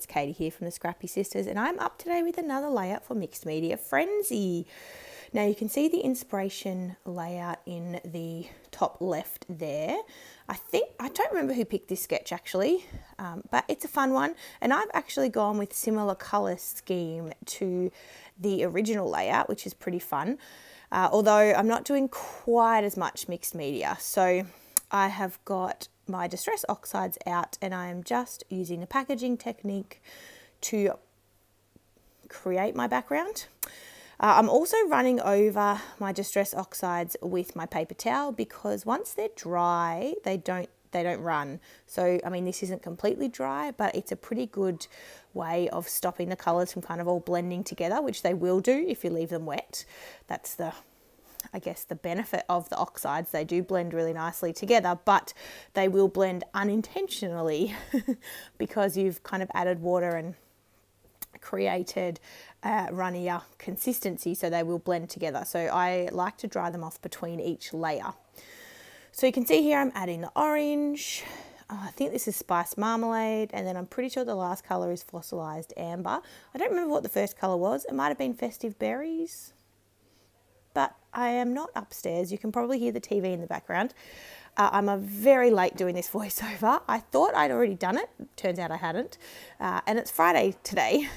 Katie here from the Scrappy Sisters, and I'm up today with another layout for Mixed Media Frenzy. Now you can see the inspiration layout in the top left there. I don't remember who picked this sketch actually, but it's a fun one, and I've actually gone with similar colour scheme to the original layout, which is pretty fun, although I'm not doing quite as much mixed media. So I have got my distress oxides out, and I am just using the packaging technique to create my background. I'm also running over my distress oxides with my paper towel, because once they're dry, they don't run. So, I mean, this isn't completely dry, but it's a pretty good way of stopping the colours from kind of all blending together, which they will do if you leave them wet. That's I guess the benefit of the oxides. They do blend really nicely together, but they will blend unintentionally because you've kind of added water and created runnier consistency, so they will blend together. So I like to dry them off between each layer. So you can see here I'm adding the orange. I think this is spiced marmalade, and then I'm pretty sure the last colour is fossilized amber. I don't remember what the first colour was. It might have been festive berries, but I am not upstairs. You can probably hear the TV in the background. I'm very late doing this voiceover. I thought I'd already done it. Turns out I hadn't. And it's Friday today.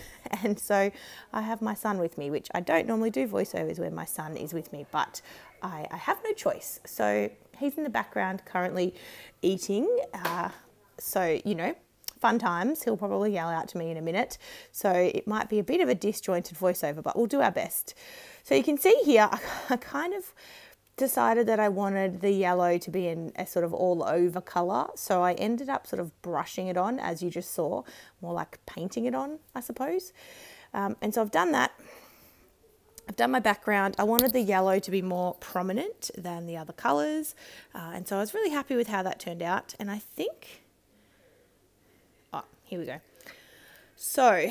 And so I have my son with me, which I don't normally do voiceovers when my son is with me, but I have no choice. So he's in the background currently eating. So, you know, fun times. He'll probably yell out to me in a minute. So it might be a bit of a disjointed voiceover, but we'll do our best. So you can see here, I kind of decided that I wanted the yellow to be in a sort of all over colour. So I ended up sort of brushing it on, as you just saw, more like painting it on, I suppose. And so I've done that. I've done my background. I wanted the yellow to be more prominent than the other colours. And so I was really happy with how that turned out. And I think, oh, here we go. So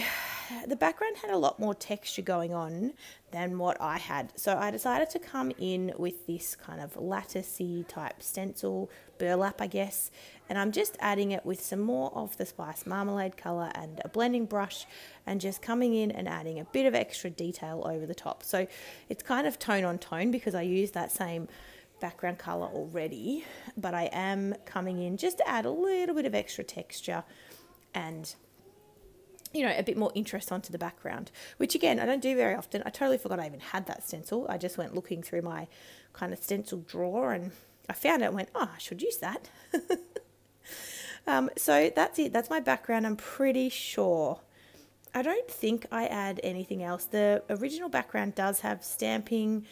the background had a lot more texture going on than what I had. So I decided to come in with this kind of latticey type stencil, burlap, I guess. And I'm just adding it with some more of the spiced marmalade colour and a blending brush, and just coming in and adding a bit of extra detail over the top. So it's kind of tone on tone because I used that same background colour already, but I am coming in just to add a little bit of extra texture and, you know, a bit more interest onto the background, which again, I don't do very often. I totally forgot I even had that stencil. I just went looking through my kind of stencil drawer and I found it and went, oh, I should use that. So that's it. That's my background. I'm pretty sure. I don't think I add anything else. The original background does have stamping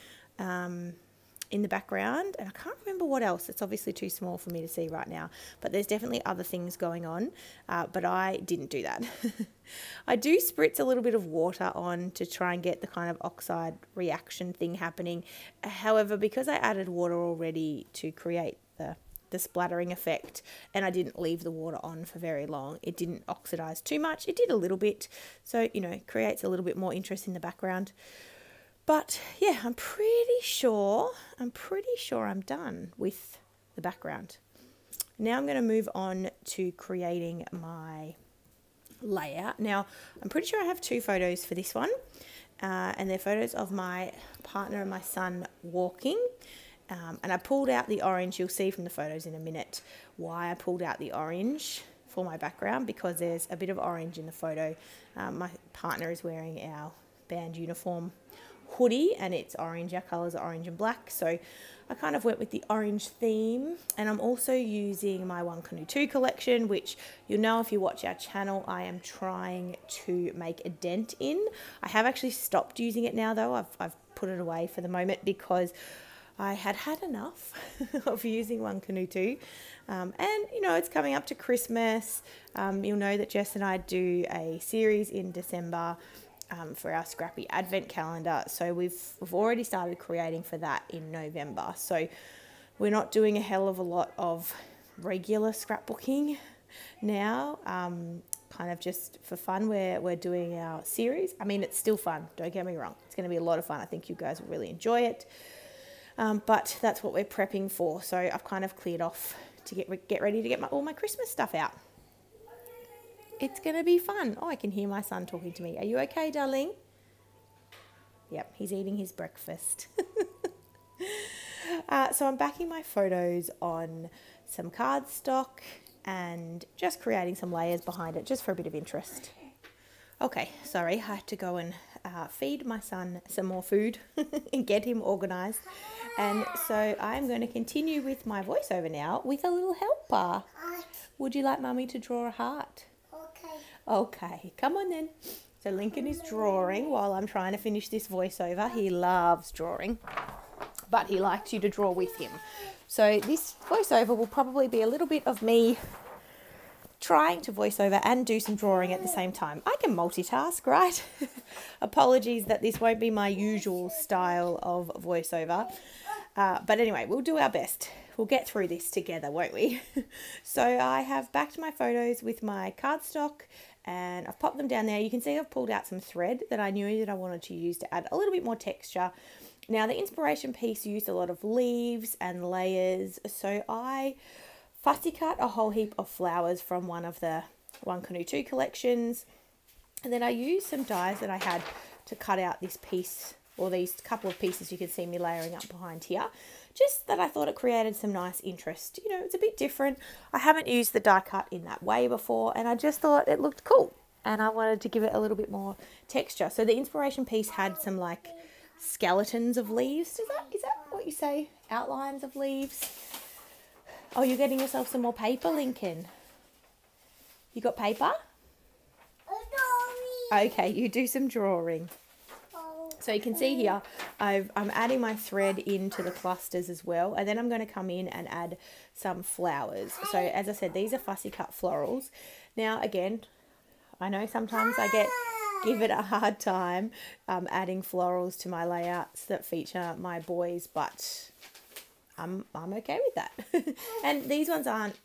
in the background, and I can't remember what else. It's obviously too small for me to see right now, but there's definitely other things going on, but I didn't do that. I do spritz a little bit of water on to try and get the kind of oxide reaction thing happening. However, because I added water already to create the splattering effect, and I didn't leave the water on for very long, it didn't oxidize too much. It did a little bit, so, you know, it creates a little bit more interest in the background. But yeah, I'm pretty sure I'm done with the background. Now I'm going to move on to creating my layout. Now, I'm pretty sure I have two photos for this one, and they're photos of my partner and my son walking. And I pulled out the orange. You'll see from the photos in a minute why I pulled out the orange for my background, because there's a bit of orange in the photo. My partner is wearing our band uniform hoodie, and it's orange. Our colours are orange and black, so I kind of went with the orange theme. And I'm also using my One Canoe 2 collection, which you'll know if you watch our channel I am trying to make a dent in. I have actually stopped using it now though. I've put it away for the moment because I had enough of using One Canoe 2. And you know, it's coming up to Christmas. You'll know that Jess and I do a series in December for our Scrappy Advent calendar. So we've already started creating for that in November. So we're not doing a hell of a lot of regular scrapbooking now. Kind of just for fun, we're doing our series. I mean, it's still fun, don't get me wrong. It's going to be a lot of fun. I think you guys will really enjoy it. But that's what we're prepping for. So I've kind of cleared off to get ready to get all my Christmas stuff out. It's going to be fun. Oh, I can hear my son talking to me. Are you okay, darling? Yep, he's eating his breakfast. So I'm backing my photos on some cardstock and just creating some layers behind it just for a bit of interest. Okay, sorry, I had to go and feed my son some more food and get him organised. And so I'm going to continue with my voiceover now with a little helper. Would you like Mummy to draw a heart? Okay. Okay, come on then. So Lincoln is drawing while I'm trying to finish this voiceover. He loves drawing, but he likes you to draw with him. So this voiceover will probably be a little bit of me trying to voice over and do some drawing at the same time. I can multitask, right? Apologies that this won't be my usual style of voiceover. But anyway, we'll do our best. We'll get through this together, won't we? So I have backed my photos with my cardstock and I've popped them down there. You can see I've pulled out some thread that I knew that I wanted to use to add a little bit more texture. Now the inspiration piece used a lot of leaves and layers, so I fussy cut a whole heap of flowers from one of the One Canoe 2 collections, and then I used some dies that I had to cut out this piece, or these couple of pieces you can see me layering up behind here, just that I thought it created some nice interest. You know, it's a bit different. I haven't used the die cut in that way before, and I just thought it looked cool, and I wanted to give it a little bit more texture. So the inspiration piece had some like skeletons of leaves. Is that what you say? Outlines of leaves. Oh, you're getting yourself some more paper, Lincoln. You got paper? Okay, you do some drawing. So you can see here, I'm adding my thread into the clusters as well. And then I'm going to come in and add some flowers. So as I said, these are fussy cut florals. Now, again, I know sometimes I give it a hard time adding florals to my layouts that feature my boys, but I'm okay with that. And these ones aren't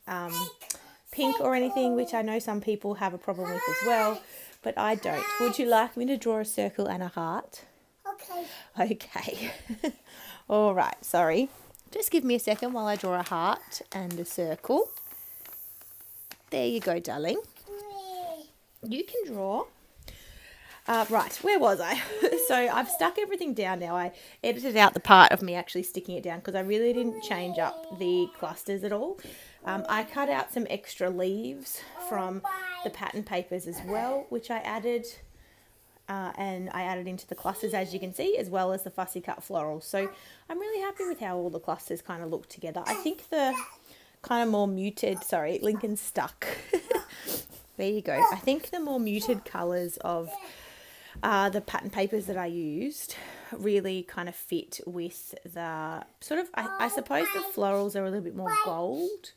pink or anything, which I know some people have a problem with as well, but I don't. Would you like me to draw a circle and a heart? Okay. Okay. All right, sorry. Just give me a second while I draw a heart and a circle. There you go, darling. You can draw. Right, where was I? So I've stuck everything down now. I edited out the part of me actually sticking it down because I really didn't change up the clusters at all. I cut out some extra leaves from the pattern papers as well, which I added, and I added into the clusters, as you can see, as well as the fussy cut florals. So I'm really happy with how all the clusters kind of look together. I think the kind of more muted, sorry, Lincoln's stuck. There you go. I think the more muted colours of the pattern papers that I used really kind of fit with the sort of, I suppose the florals are a little bit more gold.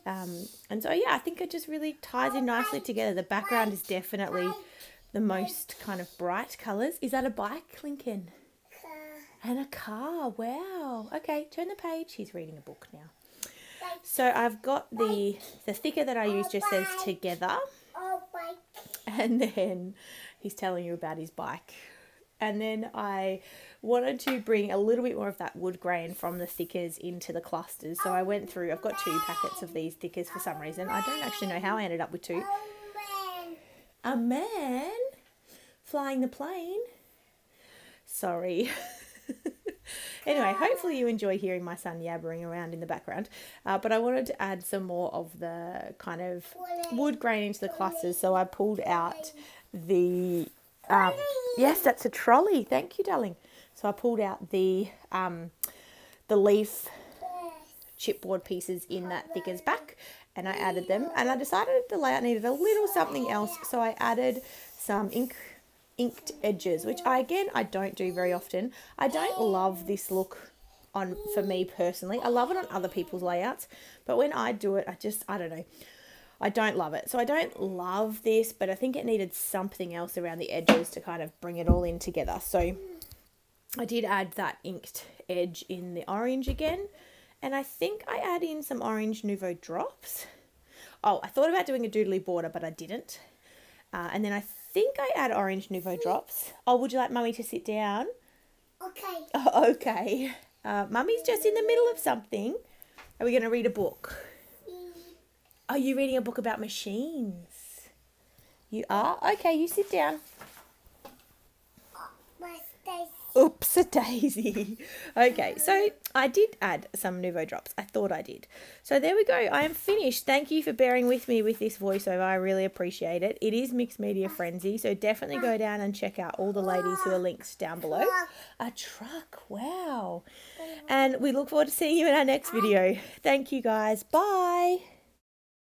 And so, yeah, I think it just really ties in nicely together. The background is definitely the most kind of bright colours. Is that a bike, Lincoln? And a car. Wow. Okay, turn the page. He's reading a book now. So I've got the thicker that I use just says together. And then he's telling you about his bike. And then I wanted to bring a little bit more of that wood grain from the thickers into the clusters. So I went through, I've got 2 packets of these thickers for some reason. I don't actually know how I ended up with 2. A man flying the plane. Sorry. Anyway, hopefully you enjoy hearing my son yabbering around in the background. But I wanted to add some more of the kind of wood grain into the clusters. So I pulled out the... yes, that's a trolley. Thank you, darling. So I pulled out the leaf chipboard pieces in that thickers back, and I added them. And I decided the layout needed a little something else, so I added some inked edges, which I don't do very often. I don't love this look for me personally. I love it on other people's layouts, but when I do it, I don't know. I don't love it. So I don't love this, but I think it needed something else around the edges to kind of bring it all in together. So I did add that inked edge in the orange again. And I think I add in some orange Nouveau drops. Oh, I thought about doing a doodly border, but I didn't. And then I think I add orange Nouveau drops. Oh, would you like Mummy to sit down? Okay. Oh, okay. Mummy's just in the middle of something. Are we going to read a book? Are you reading a book about machines? You are? Okay, you sit down. My Stacy. Oops, a daisy. Okay, so I did add some Nouveau drops. I thought I did. So there we go. I am finished. Thank you for bearing with me with this voiceover. I really appreciate it. It is Mixed Media Frenzy, so definitely go down and check out all the ladies who are linked down below. A truck. Wow. And we look forward to seeing you in our next video. Thank you, guys. Bye.